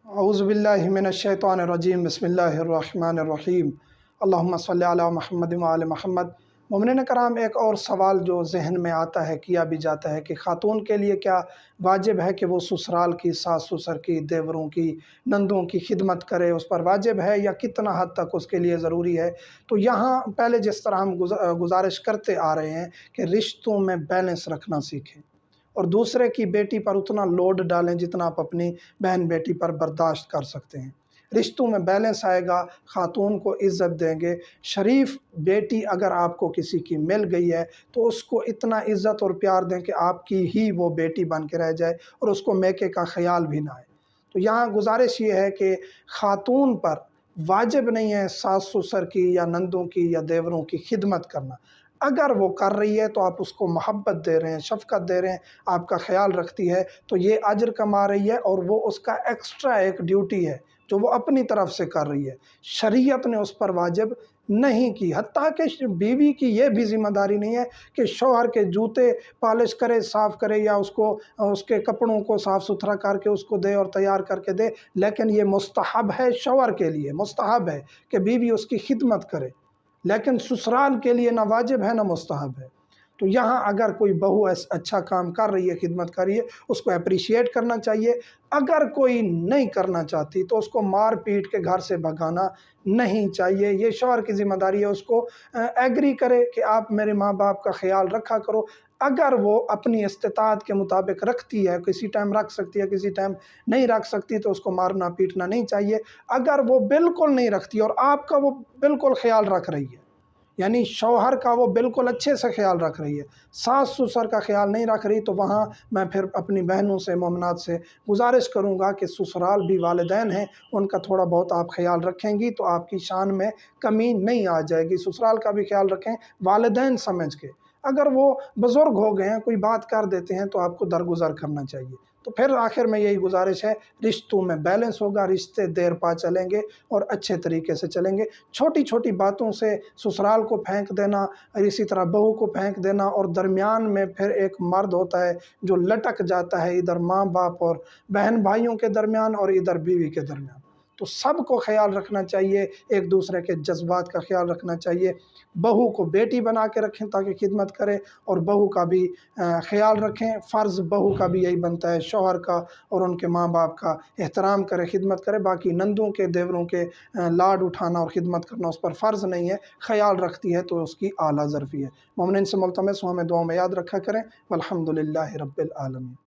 اعوذ باللہ من الشیطان الرجیم بسم اللہ الرحمن الرحیم اللہم صلی علی محمد وعلی محمد۔ مومنین کرام، ایک اور سوال جو ذہن میں آتا ہے، کیا بھی جاتا ہے کہ خاتون کے لیے کیا واجب ہے کہ وہ سسرال کی، ساس سسر کی، دیوروں کی، نندوں کی خدمت کرے؟ اس پر واجب ہے یا کتنا حد تک اس کے لیے ضروری ہے؟ تو یہاں پہلے جس طرح ہم گزارش کرتے آ رہے ہیں کہ رشتوں میں بیلنس رکھنا سیکھیں اور دوسرے کی بیٹی پر اتنا لوڈ ڈالیں جتنا آپ اپنی بہن بیٹی پر برداشت کر سکتے ہیں۔ رشتوں میں بیلنس آئے گا، خاتون کو عزت دیں گے۔ شریف بیٹی اگر آپ کو کسی کی مل گئی ہے تو اس کو اتنا عزت اور پیار دیں کہ آپ کی ہی وہ بیٹی بن کے رہ جائے اور اس کو میکے کا خیال بھی نہ آئے۔ تو یہاں گزارش یہ ہے کہ خاتون پر واجب نہیں ہے ساس سسر کی یا نندوں کی یا دیوروں کی خدمت کرنا۔ اگر وہ کر رہی ہے تو آپ اس کو محبت دے رہے ہیں، شفقت دے رہے ہیں، آپ کا خیال رکھتی ہے تو یہ اجر کما رہی ہے، اور وہ اس کا ایکسٹرا ایک ڈیوٹی ہے جو وہ اپنی طرف سے کر رہی ہے۔ شریعت نے اس پر واجب نہیں کی۔ حتیٰ کہ بیوی کی یہ بھی ذمہ داری نہیں ہے کہ شوہر کے جوتے پالش کرے، صاف کرے، یا اس کے کپڑوں کو صاف ستھرا کر کے اس کو دے اور تیار کر کے دے، لیکن یہ مستحب ہے، شوہر کے لیے مستحب ہے کہ بیوی اس کی خدمت کرے، لیکن سسرال کے لیے نہ واجب ہے نہ مستحب ہے۔ تو یہاں اگر کوئی بہو اچھا کام کر رہی ہے، خدمت کر رہی ہے، اس کو اپریشیٹ کرنا چاہیے۔ اگر کوئی نہیں کرنا چاہتی تو اس کو مار پیٹ کے گھر سے بھگانا نہیں چاہیے۔ یہ شوہر کی ذمہ داری ہے، اس کو ایگری کرے کہ آپ میرے ماں باپ کا خیال رکھا کرو۔ اگر وہ اپنی استطاعت کے مطابق رکھتی ہے، کسی ٹائم رکھ سکتی ہے، کسی ٹائم نہیں رکھ سکتی، تو اس کو مارنا پیٹنا نہیں چاہیے۔ اگر وہ بالکل نہیں رکھتی اور آپ کا وہ بالکل خیال رکھ رہی ہے، یعنی شوہر کا وہ بالکل اچھے سے خیال رکھ رہی ہے، ساس سسر کا خیال نہیں رکھ رہی، تو وہاں میں پھر اپنی بہنوں سے، مومنات سے گزارش کروں گا کہ سسرال بھی والدین ہیں، ان کا تھوڑا بہت آپ خیال رکھیں گی تو آپ کی شان میں کمی نہیں آ جائے گی۔ سسرال کا بھی خیال رکھیں والدین سمجھ کے۔ اگر وہ بزرگ ہو گئے ہیں، کوئی بات کر دیتے ہیں، تو آپ کو درگزر کرنا چاہیے۔ تو پھر آخر میں یہی گزارش ہے، رشتوں میں بیلنس ہوگا، رشتے دیر پا چلیں گے اور اچھے طریقے سے چلیں گے۔ چھوٹی چھوٹی باتوں سے سسرال کو پھینک دینا، اور اسی طرح بہو کو پھینک دینا، اور درمیان میں پھر ایک مرد ہوتا ہے جو لٹک جاتا ہے، ادھر ماں باپ اور بہن بھائیوں کے درمیان اور ادھر بیوی کے درمیان۔ تو سب کو خیال رکھنا چاہیے، ایک دوسرے کے جذبات کا خیال رکھنا چاہیے۔ بہو کو بیٹی بنا کے رکھیں تاکہ خدمت کرے، اور بہو کا بھی خیال رکھیں۔ فرض بہو کا بھی یہی بنتا ہے، شوہر کا اور ان کے ماں باپ کا احترام کرے، خدمت کرے۔ باقی نندوں کے، دیوروں کے لاڈ اٹھانا اور خدمت کرنا اس پر فرض نہیں ہے، خیال رکھتی ہے تو اس کی اعلیٰ ظرفی ہے۔ مومنین سے ملتمس ہوں، ہمیں دعاؤں میں یاد رکھا کریں۔ والحمدللہ رب العالمین۔